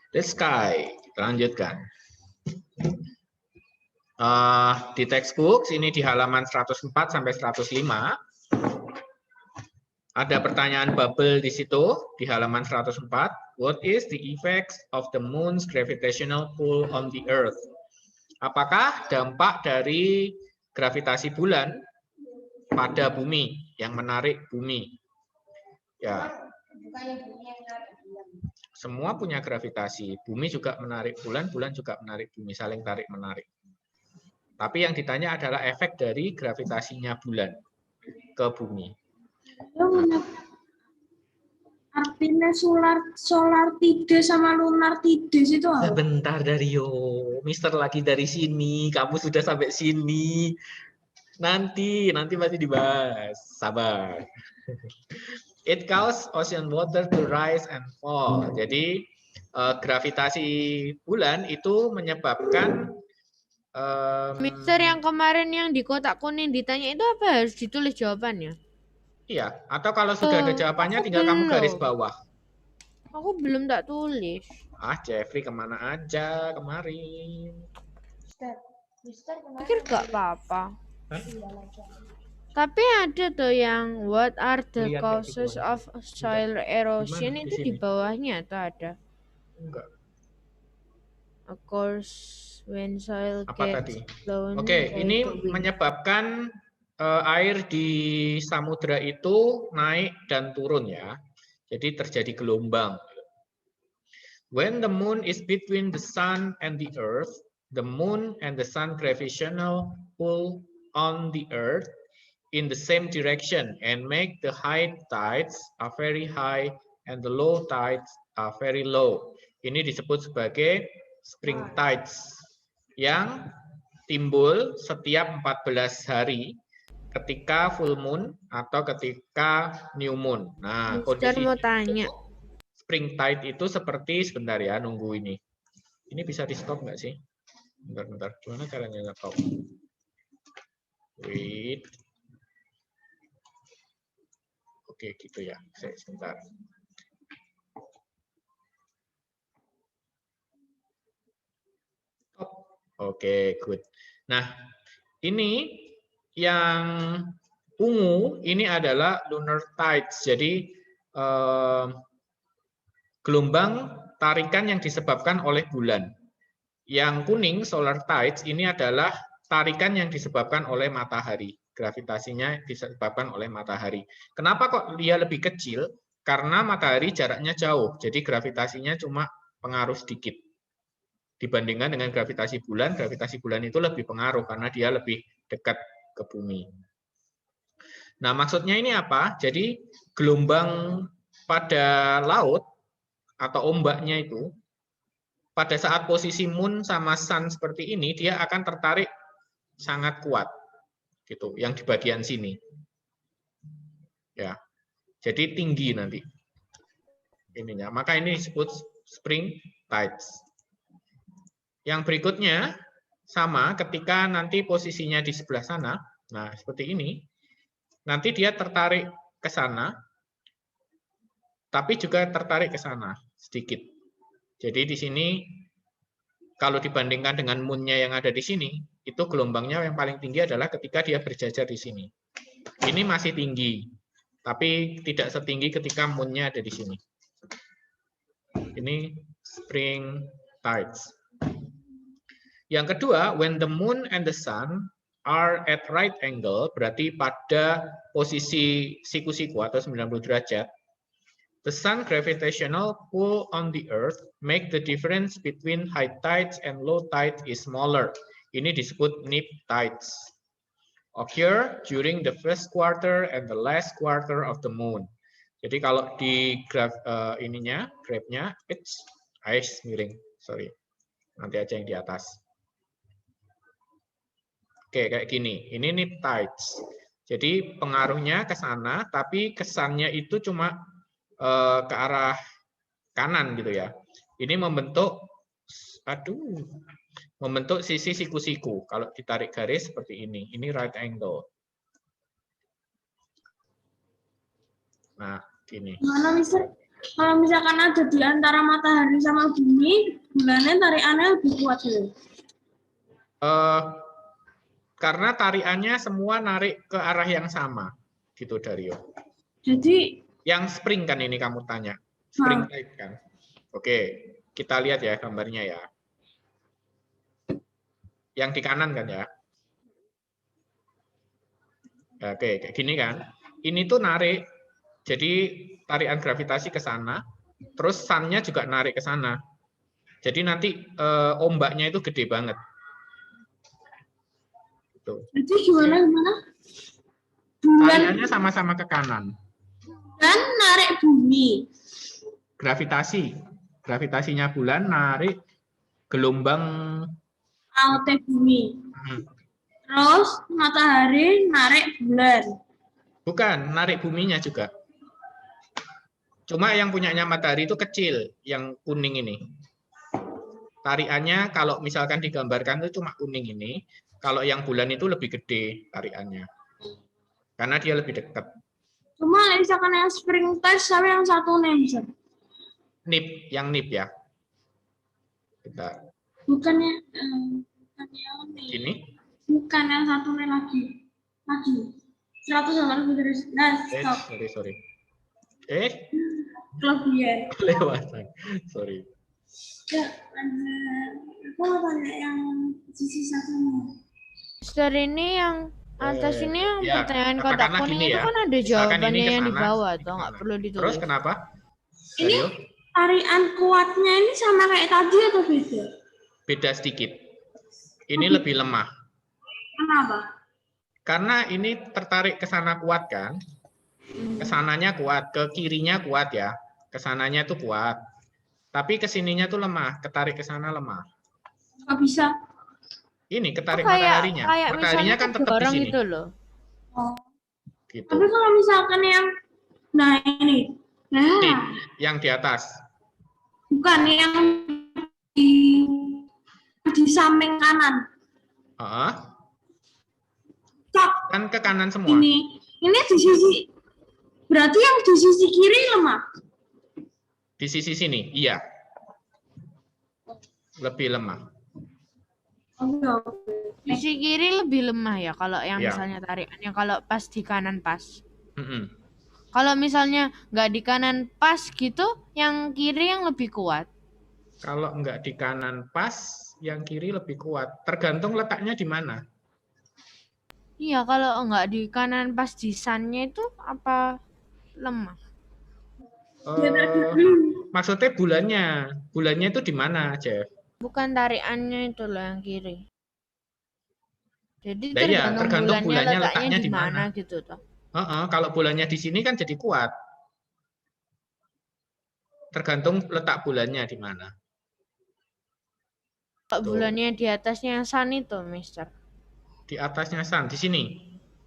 The sky. Kita lanjutkan. Di textbook ini di halaman 104 sampai 105 ada pertanyaan bubble di situ di halaman 104. What is the effects of the moon's gravitational pull on the earth? Apakah dampak dari gravitasi bulan pada bumi yang menarik bumi? Ya. Semua punya gravitasi. Bumi juga menarik bulan, bulan juga menarik bumi, saling tarik menarik. Tapi yang ditanya adalah efek dari gravitasinya bulan ke bumi. Artinya solar tides sama lunar tides itu apa? Bentar Dario, Mister lagi dari sini, kamu sudah sampai sini. Nanti masih dibahas. Sabar. It causes ocean water to rise and fall. Jadi gravitasi bulan itu menyebabkan Mister yang kemarin yang di kotak kuning ditanya itu apa, harus ditulis jawabannya? Iya, atau kalau sudah ada jawabannya tinggal kamu garis bawah. Aku belum tak tulis. Jeffrey kemana aja kemarin? Pikir gak apa-apa. Tapi ada tuh yang what are the causes of soil erosion, itu di bawahnya tuh ada. Enggak. Of course, when soil gets blown. Oke, ini menyebabkan air di samudra itu naik dan turun ya. Jadi terjadi gelombang. When the moon is between the sun and the earth, the moon and the sun gravitational pull on the earth in the same direction and make the high tides are very high and the low tides are very low. Ini disebut sebagai spring tides yang timbul setiap 14 hari ketika full moon atau ketika new moon. Nah, kondisi mau tanya. Spring tide itu seperti, sebentar ya, nunggu ini. Ini bisa di stop nggak sih? Bentar. Gimana caranya stop? Wait. Oke, gitu ya. Sebentar. Stop. Oke, good. Nah, ini yang ungu, ini adalah lunar tides. Jadi, gelombang tarikan yang disebabkan oleh bulan. Yang kuning, solar tides, ini adalah tarikan yang disebabkan oleh matahari. Gravitasinya disebabkan oleh matahari. Kenapa kok dia lebih kecil? Karena matahari jaraknya jauh, jadi gravitasinya cuma pengaruh sedikit. Dibandingkan dengan gravitasi bulan itu lebih pengaruh karena dia lebih dekat ke bumi. Nah, maksudnya ini apa? Jadi gelombang pada laut atau ombaknya itu, pada saat posisi moon sama sun seperti ini, dia akan tertarik sangat kuat, gitu. Yang di bagian sini, ya. Jadi tinggi nanti ininya. Maka ini disebut spring tides. Yang berikutnya sama, ketika nanti posisinya di sebelah sana, nah seperti ini, nanti dia tertarik ke sana, tapi juga tertarik ke sana sedikit. Jadi di sini kalau dibandingkan dengan moon-nya yang ada di sini, itu gelombangnya yang paling tinggi adalah ketika dia berjajar di sini. Ini masih tinggi, tapi tidak setinggi ketika moon-nya ada di sini. Ini spring tides. Yang kedua, when the moon and the sun are at right angle, berarti pada posisi siku-siku atau 90 derajat, the sun gravitational pull on the earth make the difference between high tides and low tides is smaller. Ini disebut neap tides. Occur during the first quarter and the last quarter of the moon. Jadi kalau di graf ininya, grafnya, miring, sorry. Nanti aja yang di atas. Oke, kayak gini. Ini neap tides. Jadi pengaruhnya ke sana, tapi kesannya itu cuma ke arah kanan gitu ya. Ini membentuk sisi siku-siku. Kalau ditarik garis seperti ini right angle. Nah, gini. Mana, Mister? Kalau misalkan ada di antara matahari sama bumi, bulannya tarikannya lebih kuat ya. Karena tarikannya semua narik ke arah yang sama, gitu Dario. Jadi Yang spring kan ini kamu tanya, spring tide kan? Oke, kita lihat ya gambarnya ya. Yang di kanan kan ya? Oke, kayak gini kan? Ini tuh narik, jadi tarikan gravitasi ke sana, terus sun-nya juga narik ke sana. Jadi nanti ombaknya itu gede banget. Jadi gimana? Tarikannya sama-sama ke kanan. Dan narik bumi. Gravitasinya bulan narik gelombang AOT bumi. Terus matahari narik bulan. Bukan, narik buminya juga. Cuma yang punyanya matahari itu kecil, yang kuning ini. Tarikannya kalau misalkan digambarkan itu cuma kuning ini. Kalau yang bulan itu lebih gede tarikannya. Karena dia lebih dekat. Cuma misalkan yang spring tide sama yang satu nih. Yang nip ya. Kita. Bukannya yang Ini? Bukan yang satu nih lagi. 100 sama lebih dari. Nah, stop. Sorry. Kelebihan. Kelewatan. Sorry. Ya, aku mau tanya yang sisi satunya. Mister, ini yang atas ini yang ya, pertanyaan kotak kuning itu ya. kan ada jawabannya yang di bawah, atau nggak perlu ditulis. Terus kenapa? Ini tarian kuatnya ini sama kayak tadi atau beda? Beda sedikit. Ini lebih lemah. Kenapa? Karena ini tertarik ke sana kuat kan? Ke sananya kuat, ke kirinya kuat ya. Ke sananya tuh kuat. Tapi ke sininya tuh lemah, ketarik ke sana lemah. Nggak bisa. Ini ketarik mataharinya. Mataharinya kan tetap di sini. Gitu loh. Oh. Gitu. Tapi kalau misalkan yang ini. Nah, yang di atas. Bukan yang di samping kanan. Kan ke kanan semua. Ini di sisi, berarti yang di sisi kiri lemah. Di sisi sini, iya. Lebih lemah. Sisi kiri lebih lemah ya kalau yang misalnya tarikannya, kalau pas di kanan pas. Kalau misalnya nggak di kanan pas gitu, yang kiri yang lebih kuat. Kalau nggak di kanan pas, yang kiri lebih kuat. Tergantung letaknya di mana. Iya, kalau nggak di kanan pas di sun-nya itu apa lemah? Maksudnya bulannya itu di mana, Jeff? Bukan tarikannya itu loh yang kiri. Jadi tergantung bulannya letaknya di mana gitu toh. Kalau bulannya di sini kan jadi kuat. Tergantung letak bulannya di mana. Kalau bulannya di atasnya sun itu, Mister. Di atasnya sun, di sini.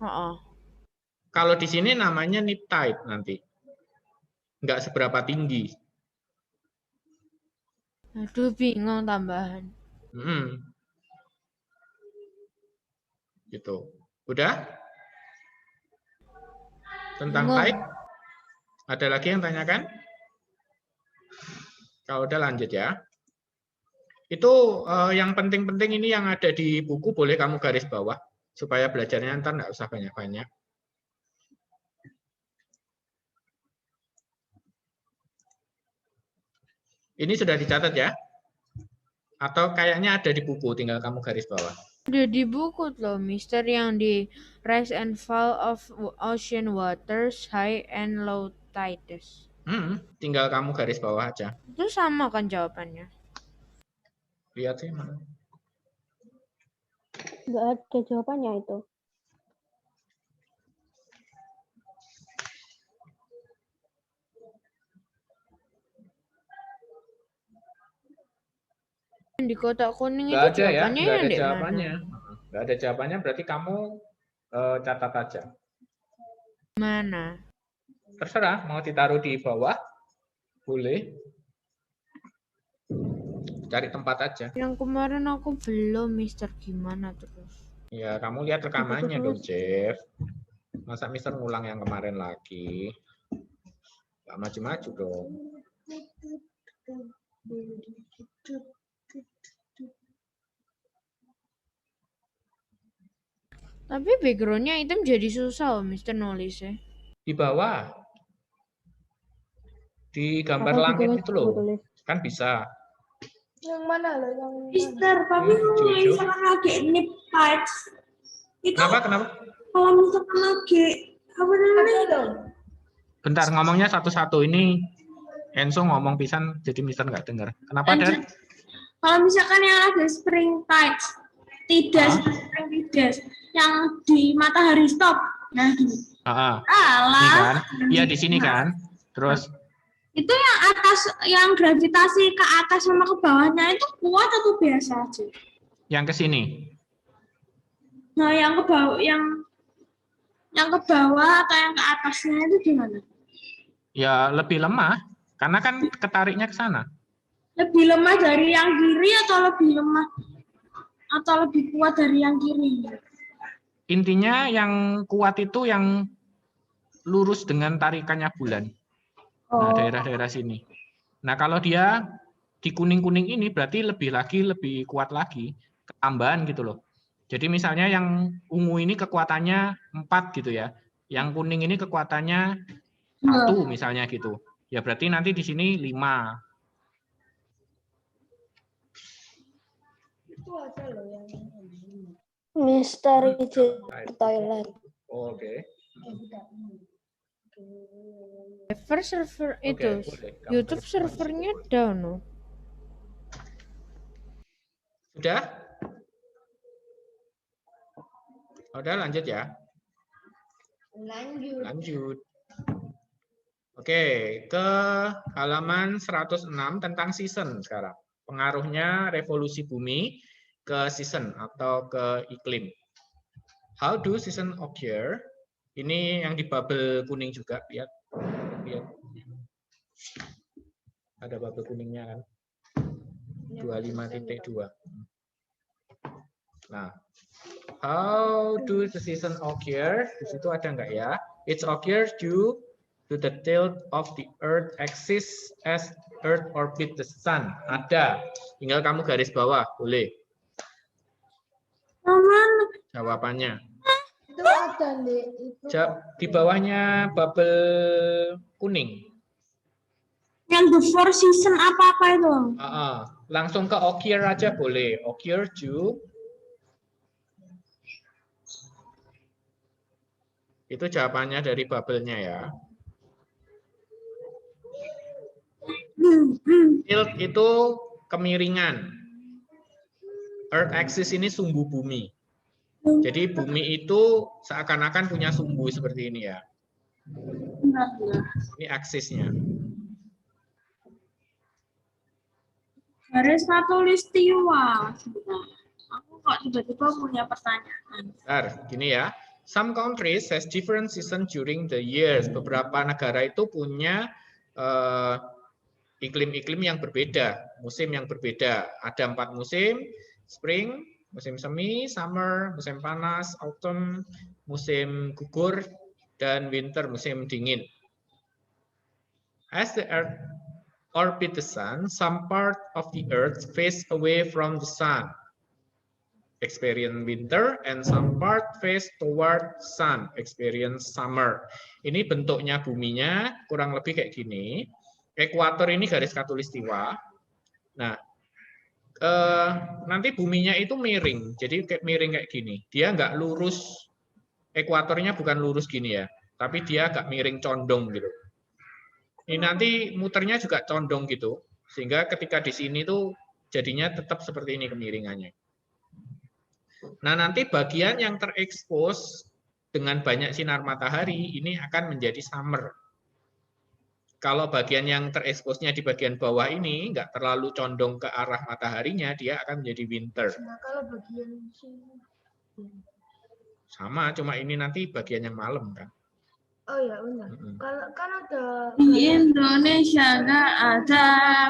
Oh. Kalau di sini namanya neap tide nanti. Nggak seberapa tinggi. Aduh, bingung tambahan. Gitu. Udah? Tentang tide? Ada lagi yang tanyakan? Kalau udah lanjut ya. Itu yang penting-penting ini yang ada di buku boleh kamu garis bawah. Supaya belajarnya ntar nggak usah banyak-banyak. Ini sudah dicatat ya? Atau kayaknya ada di buku, tinggal kamu garis bawah. Ada di buku loh, Mister, yang di rise and fall of ocean waters, high and low tides. Tinggal kamu garis bawah aja. Itu sama kan jawabannya? Lihat sih mana. Nggak ada jawabannya itu. Di kotak kuning itu ada jawabannya ya? Nggak ada jawabannya. Nggak ada jawabannya, berarti kamu catat aja. Mana? Terserah, mau ditaruh di bawah, boleh. Cari tempat aja. Yang kemarin aku belum, Mister, gimana terus? Ya, kamu lihat rekamannya dong, Jeff. Masa Mister ngulang yang kemarin lagi? Nggak maju-maju dong. Tapi backgroundnya hitam jadi susah oh, Mister nulisnya. Di bawah. Di gambar langit itu loh. Kan bisa. Yang mana loh? Yang Mister, tapi misalkan lagi nip tights. Itu Kenapa? kalau misalkan lagi apa namanya? Bentar, ngomongnya satu-satu. Ini Enzo ngomong pisan, jadi Mister nggak dengar. Kenapa, Dar? Kalau misalkan yang lagi spring tights, spring tides, yang di matahari stop. Nah, gini. Ini kan? Iya, di sini kan. Terus? Itu yang atas, yang gravitasi ke atas sama ke bawahnya itu kuat atau biasa aja? Yang ke sini? Nah, yang ke bawah, yang ke bawah atau yang ke atasnya itu gimana? Ya, lebih lemah. Karena kan ketariknya ke sana. Lebih lemah dari yang kiri atau lebih lemah atau lebih kuat dari yang kiri? Intinya yang kuat itu yang lurus dengan tarikannya bulan. Nah, daerah-daerah sini. Nah, kalau dia di kuning-kuning ini berarti lebih kuat lagi, ketambahan gitu loh. Jadi misalnya yang ungu ini kekuatannya 4 gitu ya. Yang kuning ini kekuatannya 1 misalnya gitu. Ya berarti nanti di sini 5. Itu aja loh yang Mister toilet. Oke. Server itu YouTube servernya down. Sudah? Udah lanjut ya? Lanjut. Oke, ke halaman 106 tentang season sekarang. Pengaruhnya revolusi bumi ke season atau ke iklim. How do season occur? Ini yang di bubble kuning juga, lihat. Ada bubble kuningnya kan. 25.2. Nah, how do the season occur? Di situ ada nggak ya? It occurs due to the tilt of the Earth axis as Earth orbit the Sun. Ada. Tinggal kamu garis bawah, boleh. Jawabannya. itu ada nih. Di bawahnya bubble kuning. Yang the four season apa-apa itu? Langsung ke occur aja boleh. Occur due. Itu jawabannya dari bubble-nya ya. Tilt itu kemiringan. Earth axis ini sumbu bumi. Jadi bumi itu seakan-akan punya sumbu seperti ini ya. Ini aksisnya. Garis khatulistiwa. Aku kok tiba-tiba punya pertanyaan. Bentar, gini ya. Some countries has different season during the years. Beberapa negara itu punya iklim-iklim yang berbeda, musim yang berbeda. Ada 4 musim: spring, musim semi, summer, musim panas, autumn, musim gugur, dan winter, musim dingin. As the Earth orbit the Sun, some part of the Earth face away from the Sun, experience winter, and some part face toward Sun, experience summer. Ini bentuknya buminya kurang lebih kayak gini. Ekuator ini garis khatulistiwa. Nah, nanti buminya itu miring, jadi kayak miring kayak gini. Dia nggak lurus, ekuatornya bukan lurus gini ya, tapi dia agak miring condong gitu. Ini nanti muternya juga condong gitu, sehingga ketika di sini tuh jadinya tetap seperti ini kemiringannya. Nah, nanti bagian yang terekspos dengan banyak sinar matahari ini akan menjadi summer. Kalau bagian yang tereksposnya di bagian bawah ini nggak terlalu condong ke arah mataharinya, dia akan menjadi winter. Nah, kalau bagian sini sama, cuma ini nanti bagian yang malam kan. Oh ya benar. Kalau kan ada di Indonesia nggak ada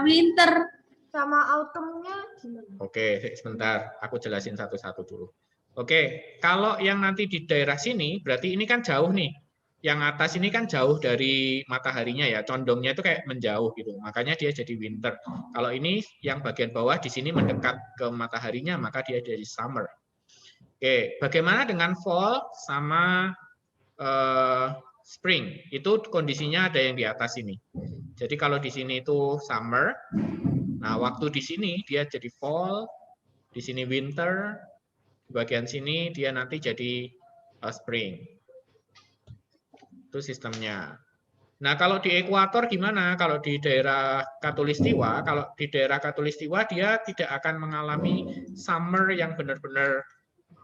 winter sama autumn-nya gimana? Oke, sebentar, aku jelasin satu-satu dulu. Oke, kalau yang nanti di daerah sini, berarti ini kan jauh nih. Yang atas ini kan jauh dari mataharinya ya, condongnya itu kayak menjauh gitu. Makanya dia jadi winter. Kalau ini yang bagian bawah di sini mendekat ke mataharinya, maka dia jadi summer. Oke, bagaimana dengan fall sama spring? Itu kondisinya ada yang di atas ini. Jadi kalau di sini itu summer, nah waktu di sini dia jadi fall, di sini winter, di bagian sini dia nanti jadi spring. Itu sistemnya. Nah, kalau di ekuator gimana? Kalau di daerah Khatulistiwa, dia tidak akan mengalami summer yang benar-benar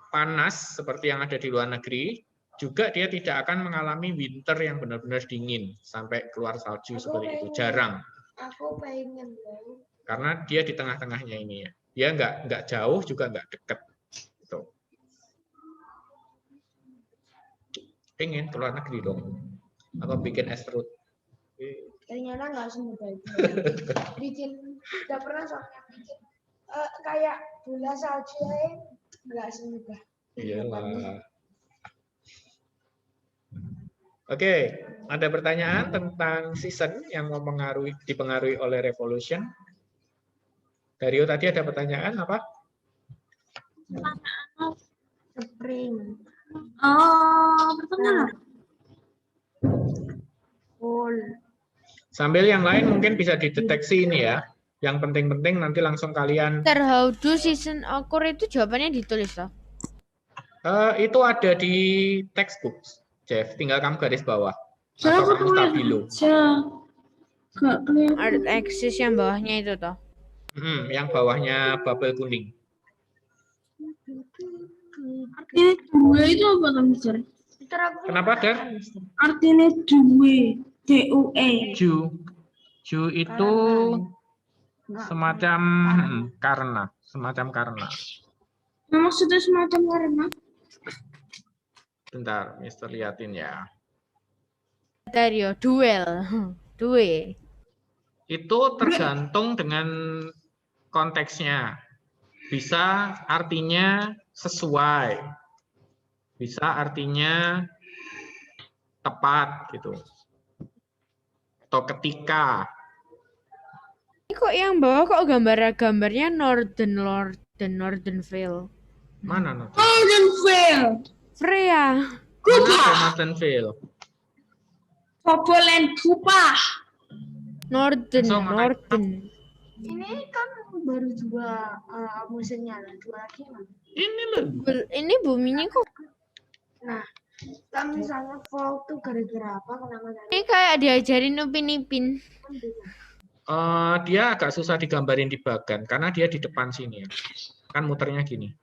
panas seperti yang ada di luar negeri. Juga dia tidak akan mengalami winter yang benar-benar dingin sampai keluar salju seperti itu. Jarang. Aku pengen. Karena dia di tengah-tengahnya ini ya. Dia nggak jauh juga nggak dekat. Gitu. Pengen keluar negeri dong. Apa bikin es serut? Ternyata nggak semudah itu. Udah pernah soalnya bikin kayak bola salju nggak semudah. Iyalah. Oke, ada pertanyaan tentang season yang dipengaruhi oleh revolution? Dario tadi ada pertanyaan apa? Spring. Pertanyaan. Fall. Sambil yang lain mungkin bisa dideteksi ini ya. Yang penting-penting nanti langsung kalian. How do season occur itu jawabannya ditulis loh. Itu ada di textbook, Jeff. Tinggal kamu garis bawah. Saya Atau kamu stabilo. Gak kelihatan. Art axis yang bawahnya itu toh. Yang bawahnya bubble kuning. Artinya dua itu apa kan, Mister? Kenapa, Dar? Artinya dua. DUE. Ju itu semacam karena. Nah, maksudnya semacam karena? Bentar, Mister liatin ya. Dario, duel. Due. Itu tergantung dengan konteksnya. Bisa artinya sesuai. Bisa artinya tepat gitu. Atau ketika. Ini kok yang bawah kok gambarnya Northern Vale. Mana Northern? Golden Vale. Freya. Northern Vale. Popolen Kupah. Northern. Ini kan baru dua musimnya, dua lagi mana? Ini loh. Ini buminya kok. Nah, kalau misalnya fall tuh gara-gara apa? Kenapa? Ini kayak diajarin Upin Ipin. Dia agak susah digambarin di bagan karena dia di depan sini ya. Kan muternya gini.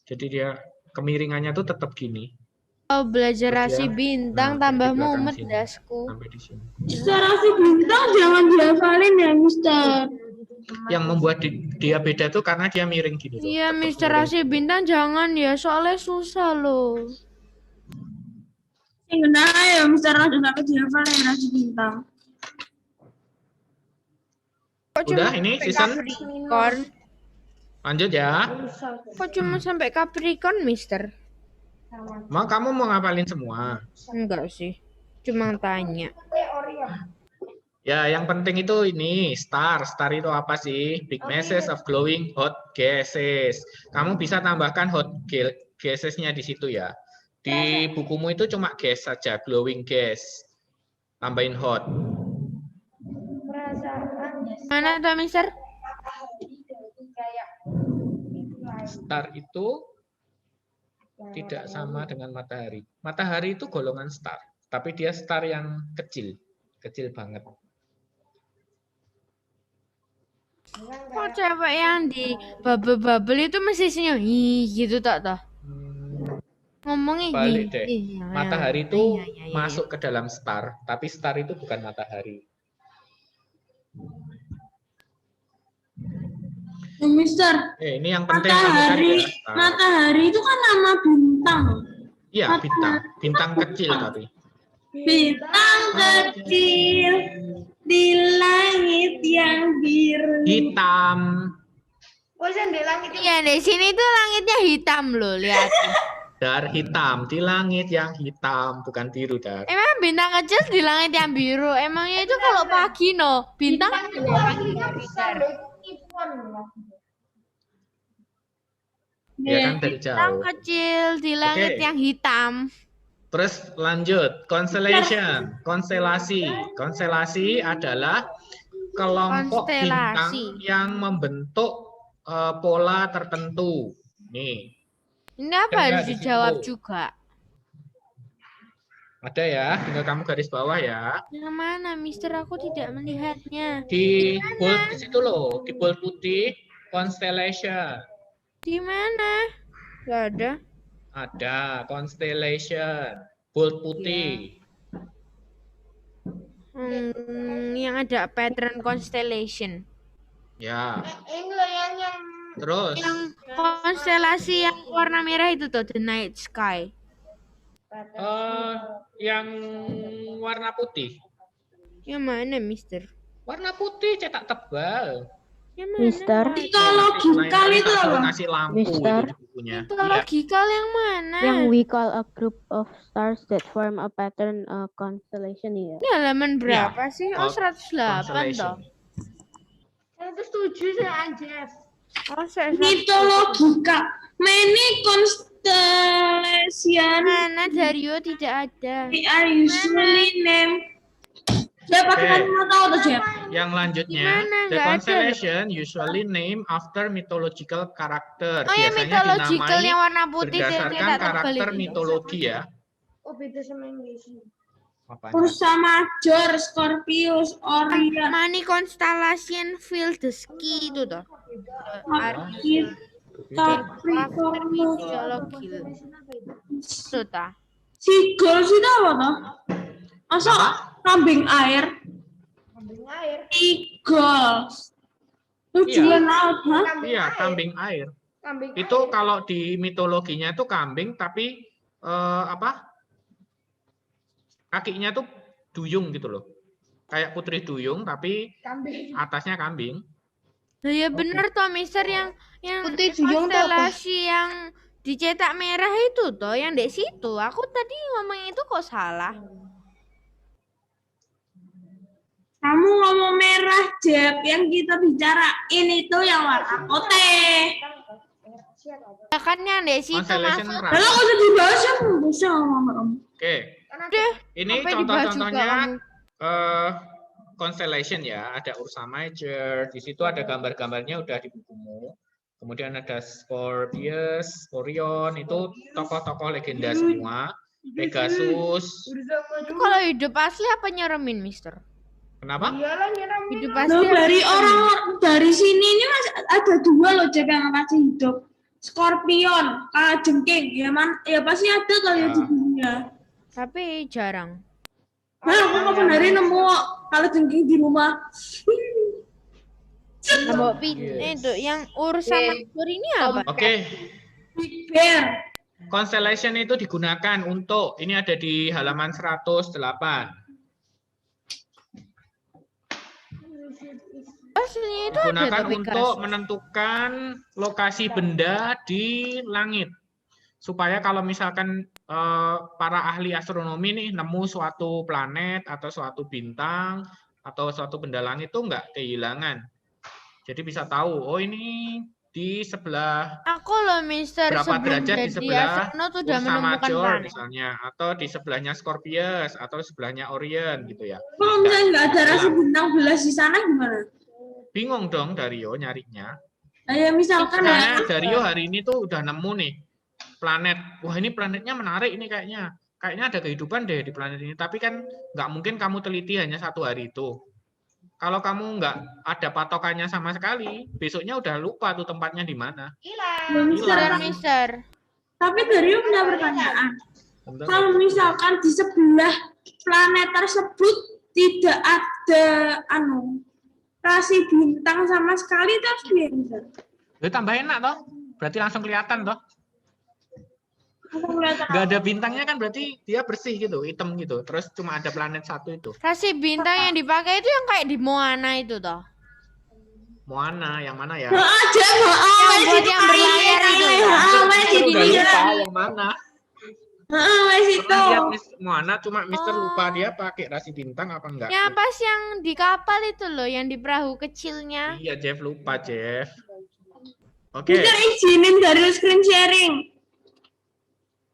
Jadi dia kemiringannya tuh tetap gini. Oh, belajar rasi bintang tambah mumet dasku. Sampai di sini. Rasi bintang jangan dihafalin ya, Mister. Yang membuat dia beda tuh karena dia miring gini loh. Iya, Tetap Mister miring. rasi bintang jangan ya, soalnya susah loh. Yang kena ya, Mister Rasi sampai dihafalin rasi bintang. Kok Udah cuma ini sampai season. Capricorn? Lanjut ya. Kok cuma sampai Capricorn, Mister? Kamu mau ngapalin semua? Enggak sih, cuma tanya. Ya, yang penting itu ini star. Star itu apa sih? Big masses of glowing hot gases. Kamu bisa tambahkan hot gases-nya di situ ya. Di bukumu itu cuma gas saja, glowing gas. Tambahin hot. Mana tuh, Mister? Star itu tidak sama dengan matahari. Matahari itu golongan star, tapi dia star yang kecil, kecil banget. Kok cewek yang di bubble itu mesti senyum, ih gitu tak toh? Ngomongnya Balik deh. iya, Matahari itu iya. masuk ke dalam star, tapi star itu bukan matahari. Mister, Ini yang penting kamu cari ya, star. matahari itu kan nama bintang. Iya, bintang kecil tapi. Bintang kecil di langit yang biru. Hitam. Iya, di sini tuh langitnya hitam loh, lihat. Dar hitam di langit yang hitam, bukan biru, Dar. Emang bintang kecil di langit yang biru. Emangnya itu kalau pagi no, bintang Ya kan dari Bintang jauh. kecil di langit Oke. yang hitam. Terus lanjut, constellation, konstelasi. Konstelasi adalah kelompok bintang Konstelasi. yang membentuk pola tertentu. Nih. Ini apa Ada harus di dijawab situ. juga? Ada ya, tinggal kamu garis bawah ya. Yang mana, Mister? Aku tidak melihatnya. Di bold di situ loh, di bold putih, constellation. Di mana? Gak ada. Ada constellation, bold putih. Yang ada pattern constellation. Ya. Terus Yang konstelasi yang warna merah itu tuh, the night sky. yang warna putih. Yang mana, Mister? Warna putih cetak tebal. Yang mana? Mister. Mitologikal itu apa? Ngasih lampu Mister. itu di bukunya. Itu Iya. logikal yang mana? Yang we call a group of stars that form a pattern constellation ya. Ini halaman berapa sih? Oh, 108 toh. Saya itu setuju saya Jeff. Oh, saya Mitologika. Many constellation mana Dario tidak ada. are usually named. Jeff, aku Oke. mau tahu tuh Jeff. Yang lanjutnya, Gimana? the Nggak ada. constellation usually named after mythological character. Oh, yang Biasanya mythological dinamai yang warna putih berdasarkan cetak tebal karakter itu. mitologi ya. Oh, beda sama Inggris. Apanya? Ursa Major, Scorpius, Orion, Money constellation fill the ski itu toh. Argir, Capricornus, Itu toh. Seagulls itu apa toh? Masa kambing air? Kambing air. Eagles. Itu Iya. juga laut, hah? Iya, kambing air. Kambing Itu kalau di mitologinya itu kambing tapi kakinya tuh duyung gitu loh. Kayak putri duyung tapi kambing. atasnya kambing. Nah, ya bener toh, Mister, yang Putih duyung tuh apa? konstelasi yang dicetak merah itu toh, yang di situ. Aku tadi ngomong itu kok salah. Kamu ngomong merah, Jeb. Yang kita bicarain itu yang warna putih. Ya kan yang di situ Constellation masuk. merah. Lalu kalau udah dibahas ya bisa ngomong. Oke, Udah, ini sampai dibahas juga contoh-contohnya kamu. constellation ya. Ada Ursa Major, di situ ada gambar-gambarnya udah di bukumu. Kemudian ada Scorpius, Orion, itu tokoh-tokoh legenda semua. Pegasus. Itu kalau hidup asli apa nyeremin, Mister? Kenapa? Iyalah nyeram. Hidup asli Loh, apa dari nyeremin? orang dari sini ini masih ada dua loh Jeb yang masih hidup. Scorpion, kalajengking, ya ya pasti ada kali ya Ya. di dunia. Tapi jarang. Nah, aku kapan hari nemu kalajengking di rumah. Bawa itu yang urusan Major ini apa? Oke, Big Bear. constellation itu digunakan untuk, ini ada di halaman 108. Aslinya itu ada Digunakan tapi untuk keras. menentukan lokasi benda di langit. Supaya kalau misalkan para ahli astronomi nih nemu suatu planet atau suatu bintang atau suatu benda langit itu nggak kehilangan. Jadi bisa tahu, oh ini di sebelah Aku loh, Mister, berapa sebelum derajat di jadi sebelah astronot udah Ursa menemukan Major planet. misalnya, atau di sebelahnya Scorpius atau sebelahnya Orion gitu ya. Kalau misalnya nggak ada rasi bintang belas di sana gimana? Bingung dong Dario nyarinya. Nah, ya misalkan Misalnya ya, Dario hari ini tuh udah nemu nih planet. Wah ini planetnya menarik ini kayaknya. Kayaknya ada kehidupan deh di planet ini. Tapi kan nggak mungkin kamu teliti hanya satu hari itu. Kalau kamu nggak ada patokannya sama sekali, besoknya udah lupa tuh tempatnya di mana. Mister. tapi dari punya pertanyaan. Bentar. Kalau misalkan di sebelah planet tersebut tidak ada rasi bintang sama sekali terus biasa. Lu tambah enak toh? Berarti langsung kelihatan toh? Aku kelihatan Nggak ada bintangnya kan berarti dia bersih gitu, hitam gitu. Terus cuma ada planet satu itu. Rasi bintang yang dipakai itu yang kayak di Moana itu toh. Moana yang mana ya? aja, buat yang berlayar itu. Mister udah lupa yang mana. Wes itu. Pernah lihat Moana cuma Mister lupa dia pakai rasi bintang apa enggak? Ya pas yang di kapal itu loh, yang di perahu kecilnya. Iya Jeff lupa Jeff. Oke. Mister izinin dari screen sharing.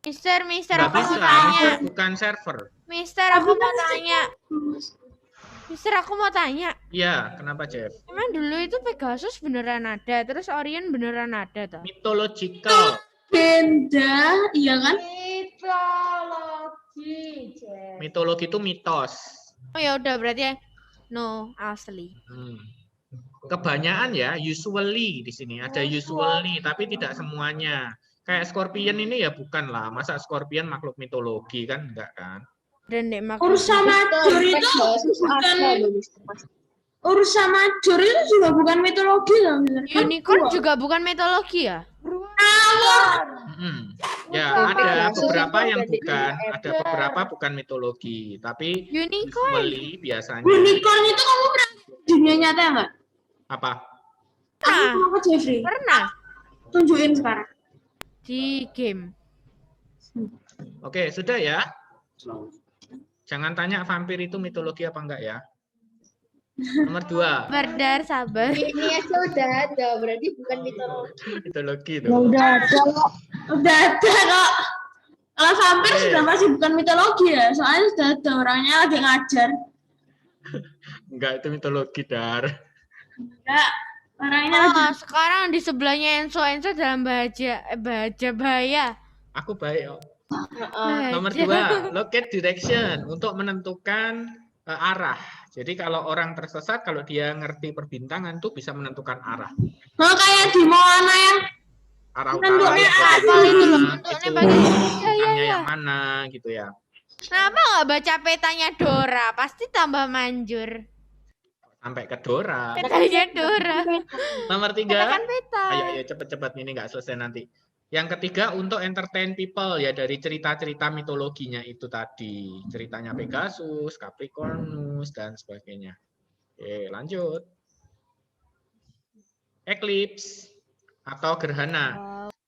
Mister, Nggak aku mau bisa, tanya. Mister bukan server. Mister, aku mau tanya. Mister, aku mau tanya. Iya, kenapa Jeff? Emang dulu itu Pegasus beneran ada, terus Orion beneran ada toh? Mythological. Benda, iya kan? Mitologi itu mitos. Oh ya udah berarti ya. No, asli. Kebanyakan ya, usually di sini ada usually, tapi tidak semuanya. Kayak Scorpion ini ya bukan lah. Masa Scorpion makhluk mitologi kan enggak kan? Dan nek makhluk Ursa Major itu bukan Ursa Major itu juga bukan mitologi loh. unicorn juga bukan mitologi ya? Ya, ada beberapa yang bukan, ada beberapa bukan mitologi, tapi Unicorn. usually biasanya. Unicorn itu kamu pernah di dunia nyata nggak? Apa? Aku sama ke Jeffrey. Pernah Tunjukin sekarang. di game. Oke, sudah ya. Jangan tanya vampir itu mitologi apa enggak ya. Nomor 2. Berdar sabar. Ini aja udah ada, berarti bukan mitologi. Mitologi itu. Udah ada kok. Kalau vampir sudah masih bukan mitologi ya, soalnya sudah ada orangnya lagi ngajar. Enggak, itu mitologi, Dar. Enggak, orangnya Oh, lagi. sekarang di sebelahnya Enzo dalam bahaya. Aku baik. Oh. Bahaya. Nomor 2, locate direction untuk menentukan arah. Jadi kalau orang tersesat, kalau dia ngerti perbintangan tuh bisa menentukan arah. Oh, kayak di Moana ya. Arah Bentuknya utara, apa itu loh, itu bentuknya pakai bintangnya yang mana gitu ya. Kenapa nggak baca petanya Dora? Pasti tambah manjur. Sampai ke Dora. Petanya Dora. Nomor 3. Katakan peta. Ayo cepet-cepet, ini nggak selesai nanti. Yang ketiga untuk entertain people ya, dari cerita-cerita mitologinya itu tadi. Ceritanya Pegasus, Capricornus, dan sebagainya. Oke, lanjut. Eclipse atau gerhana.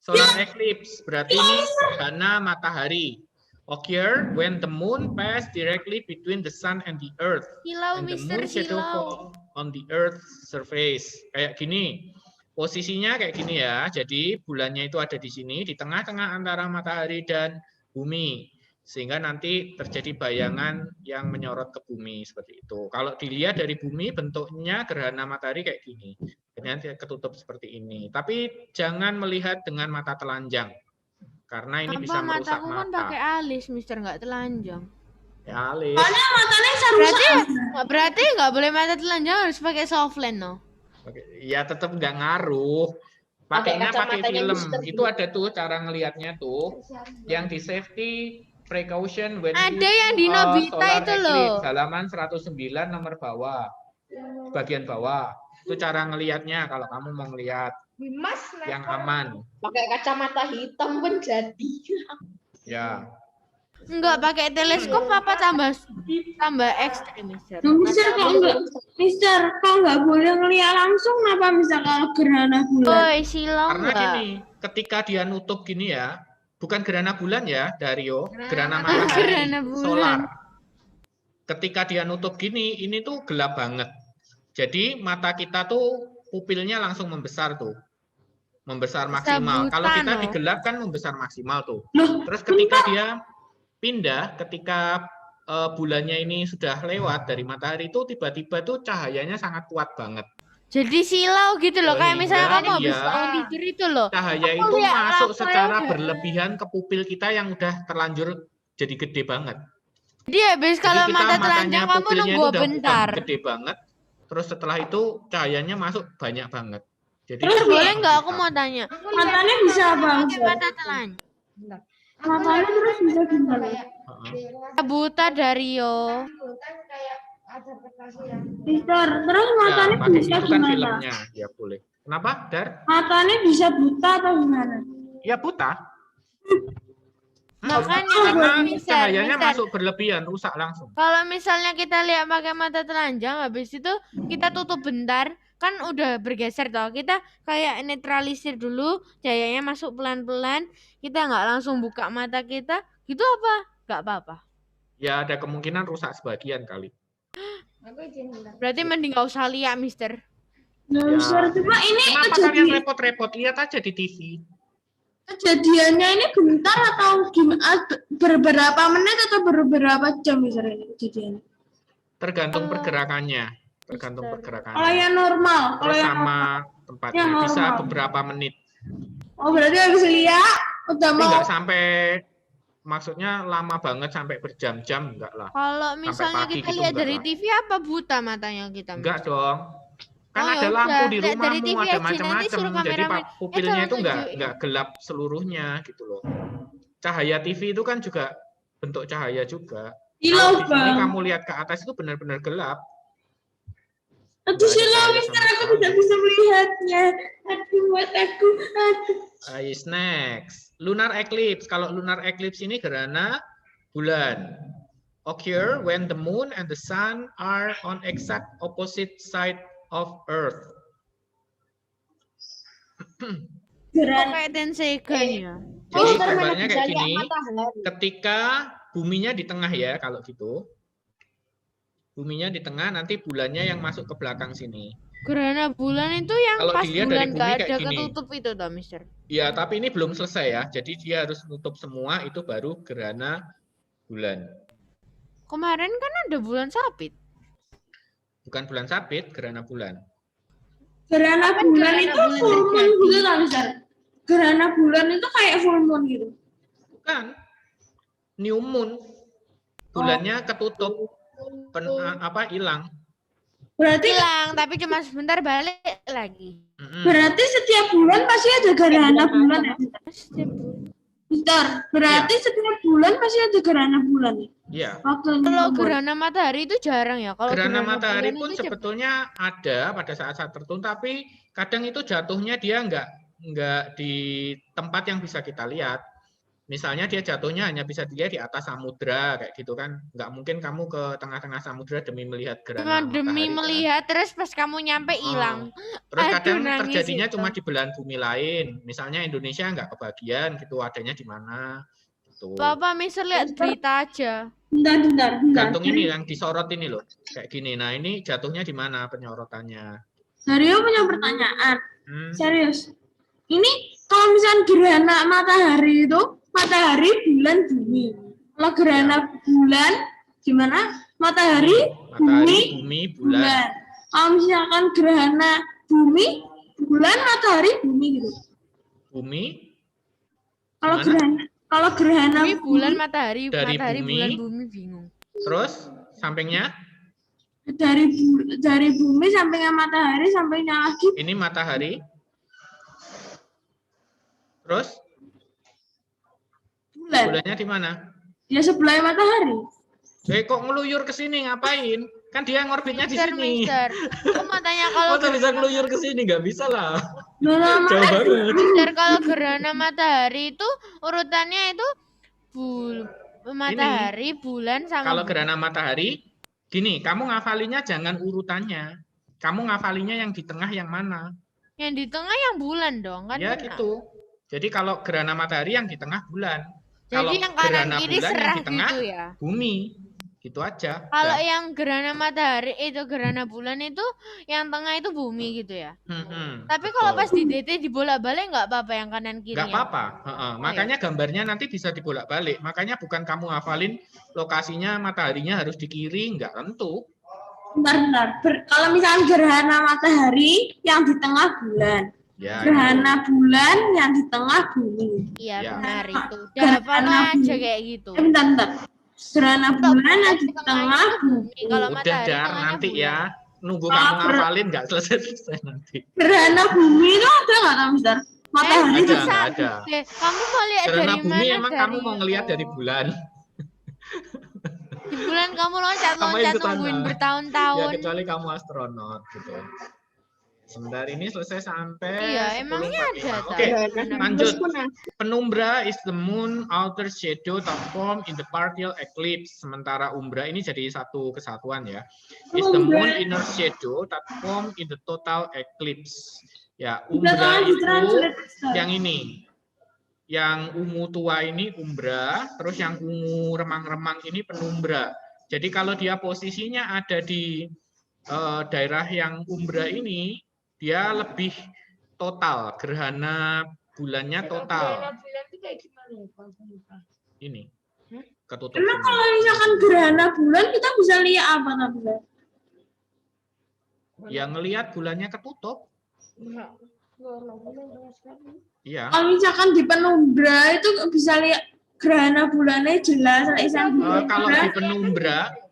Solar eclipse berarti ini gerhana matahari. Occur when the moon pass directly between the sun and the earth. Silau, And the Mister moon shadow Silau. fall on the earth's surface. Kayak gini. Posisinya kayak gini ya. Jadi bulannya itu ada di sini, di tengah-tengah antara matahari dan bumi. Sehingga nanti terjadi bayangan yang menyorot ke bumi seperti itu. Kalau dilihat dari bumi bentuknya gerhana matahari kayak gini. Nanti ketutup seperti ini. Tapi jangan melihat dengan mata telanjang. Karena ini bisa merusak mataku kan mata. pakai alis, Mister, nggak telanjang. Ya, alis. Soalnya matanya bisa rusak. Berarti nggak boleh mata telanjang, harus pakai soft lens, no? Oke, ya tetap nggak ngaruh. Pakai Pakainya pakai kacamatanya film. Mister Itu ada tuh cara ngelihatnya tuh. Yang di safety precaution when Ada you, yang di Nobita solar itu loh. eclipse, halaman 109 nomor bawah. Bagian bawah. Itu cara ngelihatnya kalau kamu mau ngelihat Mas, yang aman. pakai kacamata hitam pun jadi. Ya. Nggak pakai teleskop apa tambah ekstrim, Mister? Mister kok nggak boleh ngeliat langsung, kenapa bisa kalau gerhana bulan? Oi, silau Karena nggak? gini, ketika dia nutup gini ya, bukan gerhana bulan ya, Dario, gerhana Gerhana matahari bulan. solar. Ketika dia nutup gini, ini tuh gelap banget. Jadi mata kita tuh pupilnya langsung membesar tuh. Membesar maksimal. buta, Kalau kita no? digelap kan membesar maksimal tuh. Loh, Terus ketika dia pindah, ketika bulannya ini sudah lewat dari matahari itu tiba-tiba tuh cahayanya sangat kuat banget. Jadi silau gitu loh, kayak misalnya Sehingga, kamu habis iya, bangun tidur itu loh. Cahaya Aku itu lihat masuk lampu secara yang berlebihan ke pupil kita yang udah terlanjur jadi gede banget. Jadi habis kalau Jadi kita mata matanya telanjang kamu pupilnya nunggu itu udah bentar. gede banget. Terus setelah itu cahayanya masuk banyak banget. Jadi Terus kita Boleh nggak aku hitam. mau tanya? matanya bisa Pakai bangsa. mata telanjang. Matanya terus bisa gimana? Heeh. Buta Dario. Mister, terus Ya, matanya pakai bisa itu kan gimana? filmnya. Ya boleh. Kenapa, Dar? Matanya bisa buta atau gimana? Ya buta. Makanya Karena Mister, cahayanya Mister. masuk berlebihan, rusak langsung. Kalau misalnya kita lihat pakai mata telanjang, habis itu kita tutup bentar, kan udah bergeser toh. Kita kayak netralisir dulu, cahayanya masuk pelan-pelan. Kita nggak langsung buka mata kita, gitu apa? Nggak apa-apa. Ya ada kemungkinan rusak sebagian kali. Berarti mending nggak usah lihat, Mister. Nah, Mister, cuma ini Kenapa kalian repot-repot? Lihat aja di TV. kejadiannya ini bentar atau gimana? Beberapa menit atau beberapa jam Mister ini kejadiannya? Tergantung pergerakannya. Tergantung Kalau pergerakannya. yang normal, kalau Terus yang sama tempatnya. yang Bisa normal. beberapa menit. Oh, berarti habis lihat udah Tapi mau nggak sampai, maksudnya lama banget sampai berjam-jam, enggak lah. Kalau misalnya pagi kita gitu, lihat enggak dari lah. TV apa buta matanya kita? Enggak dong. Kan Oh, ada ya lampu udah. di Lihat dari rumahmu, TV ada aja, nanti macam-macam. suruh Jadi kameramen, pupilnya tolong itu tunjukin. enggak gelap seluruhnya gitu loh. Cahaya TV itu kan juga bentuk cahaya juga. silau, Kalau di sini Bang. kamu lihat ke atas itu benar-benar gelap. Aduh, Nggak ada silau, cahaya Mister, sama aku sekali. tidak bisa melihatnya. Aduh, mataku. Aduh. Is next. Lunar eclipse. Kalau lunar eclipse ini gerhana bulan. Occur when the moon and the sun are on exact opposite side of Earth. Kok Gerhana. kayak Tensegan ya? Jadi Mister, mana gambarnya bisa kayak lihat gini. matahari? Ketika buminya di tengah ya, kalau gitu. Buminya di tengah, nanti bulannya yang masuk ke belakang sini. Gerhana bulan itu yang Kalau pas dilihat dari bulan bumi nggak kayak ada gini. ketutup itu toh, Mister. Ya, tapi ini belum selesai ya. Jadi dia harus nutup semua, itu baru gerhana bulan. Kemarin kan ada bulan sabit. Bukan bulan sabit, gerhana bulan. Gerhana Kapan bulan gerhana itu bulan full moon terjadi? gitu kan, Mister? Gerhana bulan itu kayak full moon gitu. Bukan. New moon. Bulannya ketutup, hilang. Berarti Hilang, tapi cuma sebentar balik lagi. berarti setiap bulan pasti ada gerhana bulan ya, Mister? Berarti setiap bulan pasti ada gerhana bulan ya? Iya. Waktu Kalau bulan. gerhana matahari itu jarang ya. Kalau Gerhana gerhana matahari bulan pun itu cepet. sebetulnya ada pada saat-saat tertentu, tapi kadang itu jatuhnya dia nggak di tempat yang bisa kita lihat. Misalnya dia jatuhnya hanya bisa dilihat di atas samudra kayak gitu kan. Nggak mungkin kamu ke tengah-tengah samudra demi melihat Cuma gerhana demi matahari kan. melihat, terus pas kamu nyampe hilang. Terus Aduh, kadang nangis terjadinya itu. cuma di belahan bumi lain. Misalnya Indonesia nggak kebagian gitu, adanya di mana. Gitu. Bapak Mister lihat berita aja. Bentar. Gantung ini yang disorot ini loh, kayak gini. Nah ini jatuhnya di mana penyorotannya? Dario punya pertanyaan. Hmm. Serius. Ini kalau misalnya gerhana matahari itu matahari, bulan, bumi. Kalau gerhana bulan gimana? Matahari, Bumi, bulan. Kalau misalkan gerhana bumi, bulan, matahari, bumi gitu. Bumi, Kalau gerhana Bumi, bulan, matahari, Dari matahari, bumi. bulan, bumi bingung. terus sampingnya dari bumi sampingnya matahari sampingnya lagi ini matahari. Terus bulan. bulannya di mana? Ya sebelah matahari. Kok ngeluyur ke sini ngapain? Kan dia ngorbitnya di sini. Mister, aku mau tanya kalau Masa bisa ngeluyur ke sini? Nggak bisa lah. Nah, Jauh banget. Mister, kalau gerhana matahari itu urutannya itu matahari, bulan sama Kalau bumi. gerhana matahari, gini, kamu ngafalinya jangan urutannya. Kamu ngafalinya yang di tengah yang mana? Yang di tengah yang bulan dong kan? Ya benar. gitu. Jadi kalau gerhana matahari yang di tengah bulan. Jadi Kalau yang kanan gerhana kiri bulan yang serah di tengah gitu ya. bumi. Gitu aja. Kalau Udah. yang gerhana matahari itu gerhana bulan itu yang tengah itu bumi gitu ya. Tapi kalau pas di DT dibolak-balik nggak apa-apa yang kanan kiri. Nggak apa-apa. Makanya gambarnya nanti bisa dibolak-balik. Makanya bukan kamu hafalin lokasinya mataharinya harus di kiri, nggak tentu. Bentar. Kalau misalkan gerhana matahari yang di tengah bulan. Ya, Gerhana bulan yang di tengah bumi. Iya Ya. benar itu. Gerhana Jawaban aja bumi. kayak gitu. Bentar. Gerhana bulan yang di tengah bumi. Kalau udah matahari Dar, tengahnya nanti bulan. ya. Nunggu Kalau kamu ngafalin nggak selesai nanti. Gerhana bumi itu ada nggak tahu, Mister? Matahari Ada, bisa. nggak ada. Kamu mau lihat Gerhana dari bumi mana? emang kamu mau ngelihat dari bulan. Di bulan kamu loncat-loncat Ngapain ke sana? nungguin Ya bertahun-tahun. kecuali kamu astronot gitu. Sebentar ini selesai sampai Iya, emangnya 10.45. ada, Oke, Tan? lanjut. Penumbra is the moon outer shadow that form in the partial eclipse. Sementara umbra ini jadi satu kesatuan ya. Is the moon inner shadow that form in the total eclipse. Ya, umbra itu yang ini. Yang ungu tua ini umbra, terus yang ungu remang-remang ini penumbra. Jadi kalau dia posisinya ada di daerah yang umbra ini, dia lebih total, gerhana bulannya total. Bulan itu kayak gimana ya, Pak? Lupa. Ini ketutup Emang semua. kalau misalkan gerhana bulan kita bisa lihat apa namanya? Ya ngelihat bulannya ketutup. Enggak. Warna bulan sama sekali. Iya. Kalau misalkan di penumbra itu bisa lihat gerhana bulannya jelas.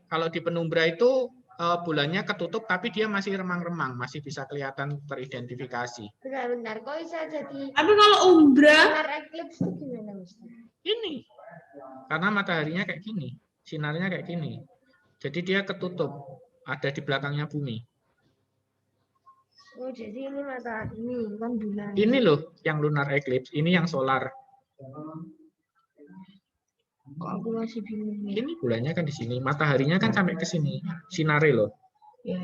Kalau di penumbra itu bulannya ketutup tapi dia masih remang-remang, masih bisa kelihatan teridentifikasi. Bentar, kok bisa jadi Tapi kalau umbra, solar eclipse itu gimana, Mister? Ini karena mataharinya kayak gini, sinarnya kayak gini. Jadi dia ketutup, ada di belakangnya bumi. Oh, jadi ini matahari, ini kan bulan. Ini loh yang lunar eclipse, ini yang solar. Kok aku masih bingung ya? Ini bulannya kan di sini, mataharinya kan sampai ke sini, sinare loh. Ya.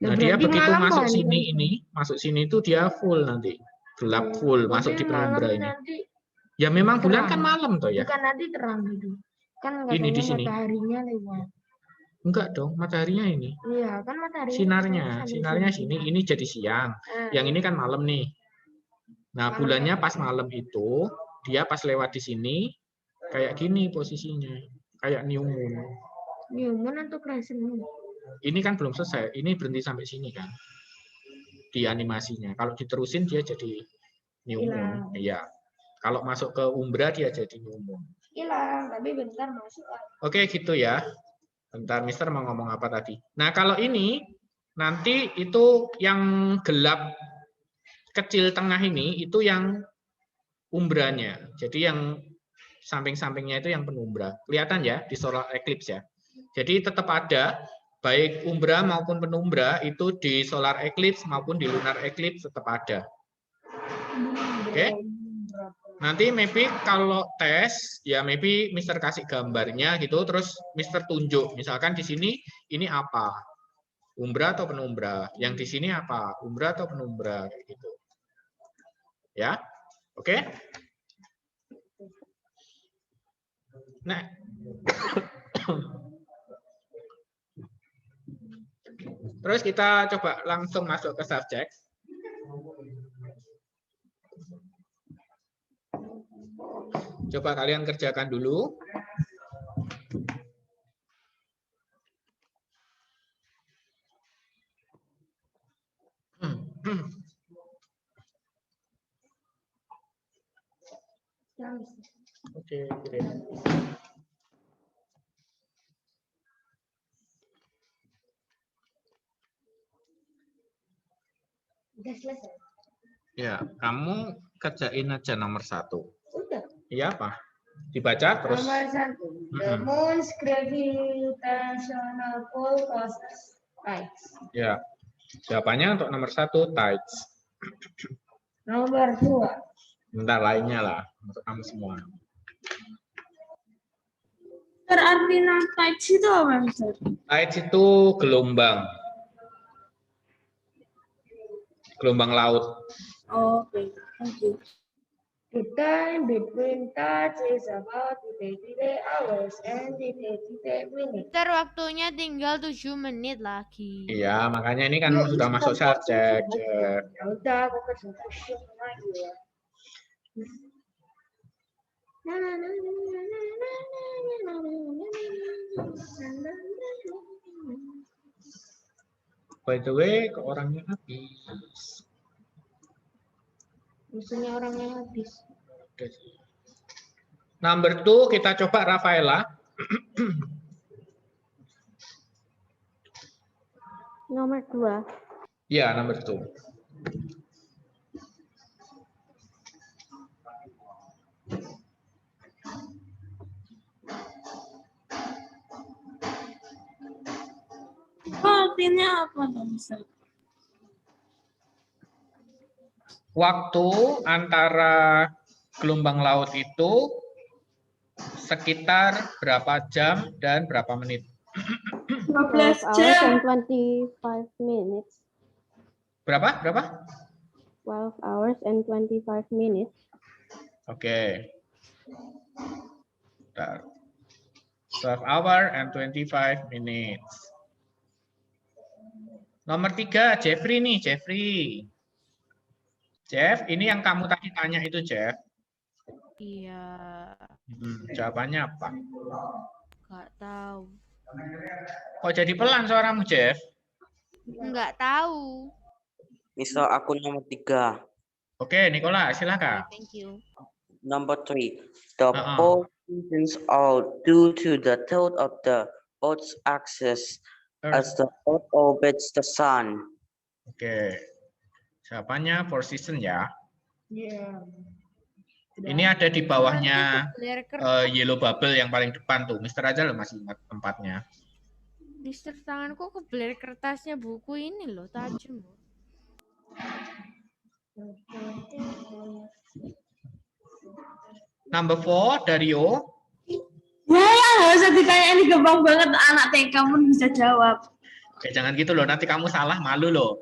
Nah, dia begitu masuk sini masuk sini itu dia full nanti. Gelap full masuk di penumbra ini. Nanti Ya memang bulan terang. kan malam toh ya. Bukan nanti terang gitu. Kan Ini di katanya sini. mataharinya lewat. Enggak dong, mataharinya ini. Iya, kan matahari. Sinarnya sini, ini jadi siang. Yang ini kan malam nih. Nah, bulannya pas malam itu, dia pas lewat di sini, kayak gini posisinya. Kayak new moon. New moon atau crescent moon? Ini kan belum selesai, ini berhenti sampai sini kan. Di animasinya. Kalau diterusin dia jadi new moon. Iya. Kalau masuk ke umbra dia jadi new moon. Hilang, tapi bentar masuk. Oke, gitu ya. Bentar, Mister mau ngomong apa tadi? Nah, kalau ini nanti itu yang gelap kecil tengah ini itu yang umbranya. Jadi yang samping-sampingnya itu yang penumbra. Kelihatan ya di solar eclipse ya. Jadi tetap ada baik umbra maupun penumbra itu di solar eclipse maupun di lunar eclipse tetap ada. Oke. Nanti maybe kalau tes ya maybe Mister kasih gambarnya gitu terus Mister tunjuk misalkan di sini ini apa? Umbra atau penumbra? Yang di sini apa? Umbra atau penumbra kayak gitu. Ya. Oke? Nah. Terus kita coba langsung masuk ke subjek. Coba kalian kerjakan dulu. Oke, great. Udah selesai. Ya, kamu kerjain aja nomor 1. Udah. Iya apa? Dibaca terus. Nomor 1. The moon's gravitational pull causes tides. Ya. Jawabannya untuk nomor 1 tides. Nomor 2. Bentar lainnya lah untuk kamu semua. artinya tides itu apa, Mister? Tides itu gelombang. Gelombang laut. Oke, thank you. The time between tides is about 33 hours and 33 minutes. Ntar waktunya tinggal 7 menit lagi. Iya, makanya ini kan sudah masuk subjek. Ya udah, aku kerja lagi ya. By the way, ke orangnya habis. Musuhnya orangnya habis. Number 2 kita coba Rafaela. Nomor 2. Ya, number 2. Artinya apa, Mister? Waktu antara gelombang laut itu sekitar berapa jam dan berapa menit? 12 hours jam. and 25 minutes. Berapa? 12 hours and 25 minutes. Oke. 12 hour and 25 minutes. Nomor 3, Jeffrey nih, Jeffrey. Jeff, ini yang kamu tadi tanya itu, Jeff. Iya, Jawabannya apa? nggak tahu. Kok jadi pelan suaramu, Jeff? Nggak tahu. Misal aku nomor 3. Oke, Nicola, silakan. Thank you. Number 3. The Uh-uh. four seasons are due to the tilt of the Earth's axis as the Earth orbits the Sun. Oke. Jawabannya four season ya. Iya. Ini ada di bawahnya Kebeler kertas. yellow bubble yang paling depan tuh. Mister aja lo masih ingat tempatnya. Mister, tanganku kebeler kertasnya buku ini loh, tajam loh. Number 4, Dario. Ya, nggak usah ditanya, ini gampang banget, anak TK pun bisa jawab. Oke, jangan gitu loh. Nanti kamu salah, malu loh.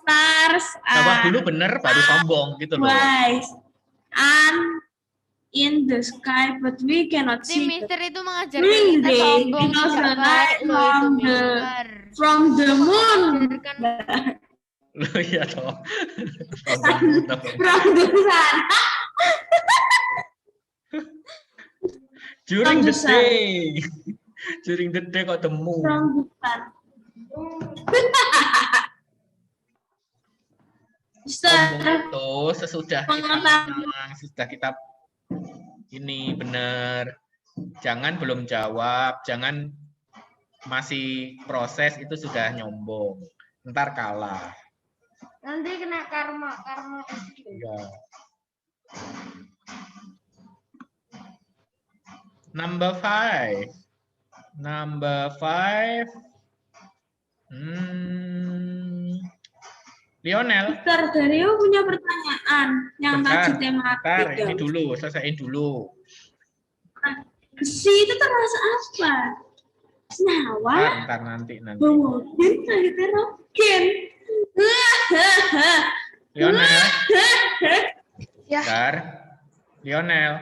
Stars Jawab are dulu bener, baru sombong gitu loh. twice and in the sky, but we cannot Si see Mister them. itu mengajarkan Ring kita day, sombong, because tidak the baik light loh itu from Mister. from the moon. Mengajarkan Loh iya toh. From the sun. During the From the sun. day. During the day kok the moon. From the sun. Sombong Mister, itu sesudah kita Pengetahuan. menang, sesudah kita ini benar. Jangan belum jawab, jangan masih proses itu sudah nyombong. Ntar kalah. Nanti kena karma. Ya. Number 5. Lionel. Mister Dario punya pertanyaan yang Bentar, tadi tema bentar, tiga. ini dulu, selesaiin dulu. Besi itu termasuk apa? Senyawa, Bentar nanti. homogen, heterogen. Lionel. Ya. Bentar. Lionel.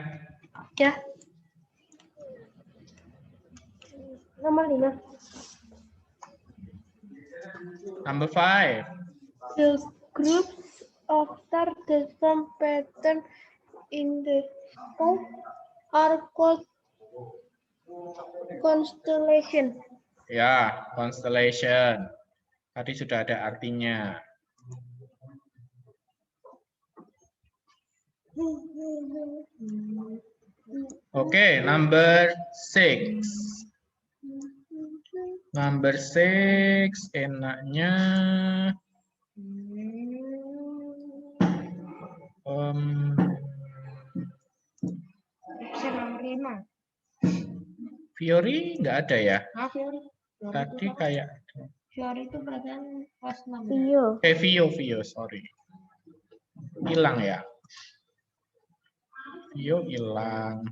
Ya. Nomor 5. Number 5. The groups of stars that form pattern in the sky are called constellation. Ya, constellation. Tadi sudah ada artinya. Oke, number 6. Number 6 enaknya Option nomor 5. Fiori nggak ada ya? Fiori. Tadi kayak Fiori itu perasaan kelas 6. Vio. Vio, sorry. Hilang ya? Vio hilang.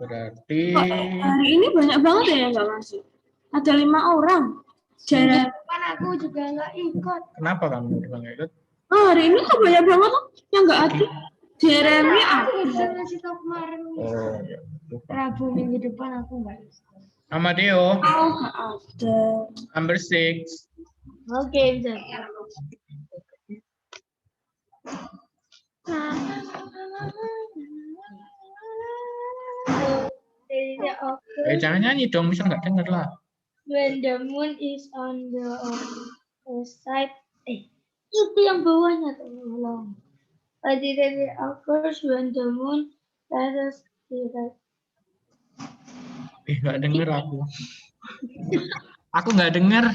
Berarti Hari ini banyak banget ya yang nggak masuk. Ada 5 orang. Jarak. Kan aku juga nggak ikut. kenapa kamu nggak ikut? Oh, hari ini kok banyak banget yang nggak ada. Jeremy Aku ada. udah ngasih tau kemarin. Oh, ya. Lupa. Rabu minggu depan aku nggak bisa. Amadeo, Oh, nggak ada. number 6. Oke, bisa. Jangan nyanyi dong, bisa nggak denger lah. When the moon is on the side, itu yang bawahnya tolong. A day occurs when the moon rises direct. Nggak denger aku. Aku nggak denger.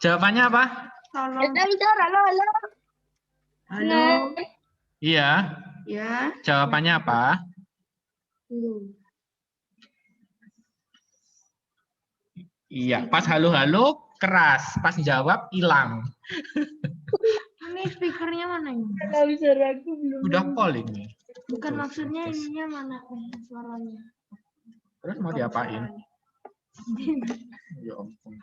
Jawabannya apa? Halo. Halo. Iya. Ya. Jawabannya apa? Iya. Pas halo-halo keras. Pas jawab hilang. Ini speakernya mana ini? Nggak bisa ragu belum. Udah call ini. Bukan maksudnya ininya mana suaranya? Terus mau diapain? Ya ampun.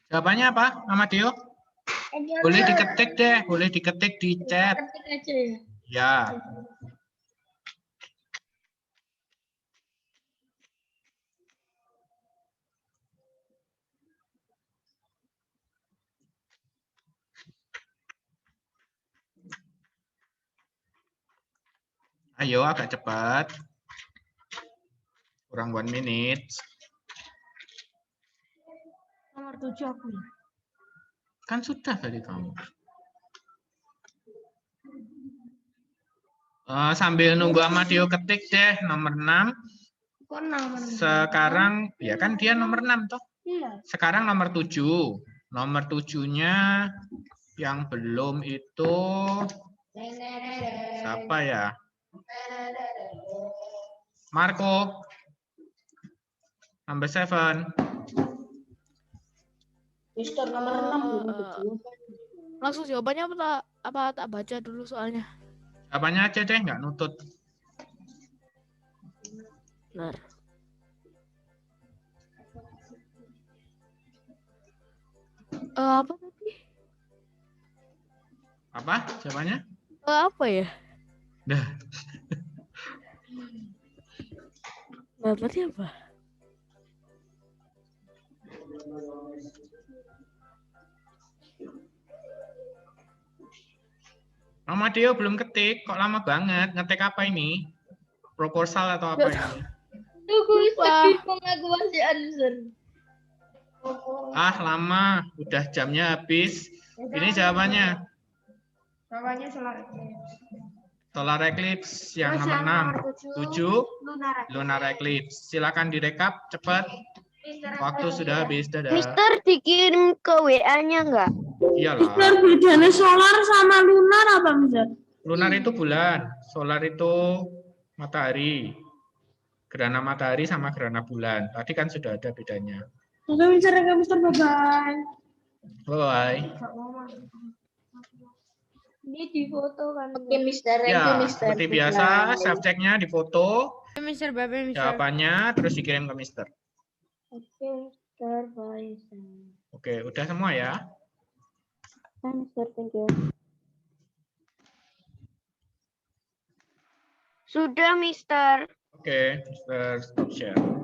Jawabannya apa, Amadeo? Boleh diketik deh, boleh diketik di chat. Ketik aja ya. Ya. Ayo agak cepat. Kurang 1 minute. Nomor 7 aku ya. Kan sudah tadi kamu. Sambil nunggu Amadeo ketik deh nomor 6. Kok nomor? Sekarang ya kan dia nomor 6 toh. Iya. Sekarang nomor 7. Nomor 7-nya yang belum itu siapa ya? Marco. Number 7. Mister nomor 6 belum ada jawaban. Langsung jawabannya apa tak baca dulu soalnya. Jawabannya aja deh, nggak nutut. Benar. Apa tadi? Apa jawabannya? Apa ya? Dah. Nah, tadi apa? Amadeo belum ketik, kok lama banget? Ngetik apa ini? Proposal atau apa ini? Tunggu lagi pengakuan si answer. Ah, lama. Udah jamnya habis. Ini jawabannya. Jawabannya solar eclipse. Solar eclipse yang Terus nomor yang 6. nomor 7, 7, lunar eclipse. lunar eclipse. Silakan direkap cepat. Waktu sudah habis. Dadah. Mister dikirim ke WA-nya nggak? Iyalah. Mister, bedanya solar sama lunar apa, Mister? Lunar itu bulan, solar itu matahari. Gerhana matahari sama gerhana bulan. Tadi kan sudah ada bedanya. Oke, Mister, bye-bye. Bye. Ini di foto kan. Oke, Mister. Thank you, Ya, Mister. seperti biasa, subjeknya difoto, Mister, bye-bye, Mister. jawabannya terus dikirim ke Mister. Oke, Mister. Bye. Oke, udah semua ya. Mister, thank you. Sudah, Mister. Oke, Mister, stop share.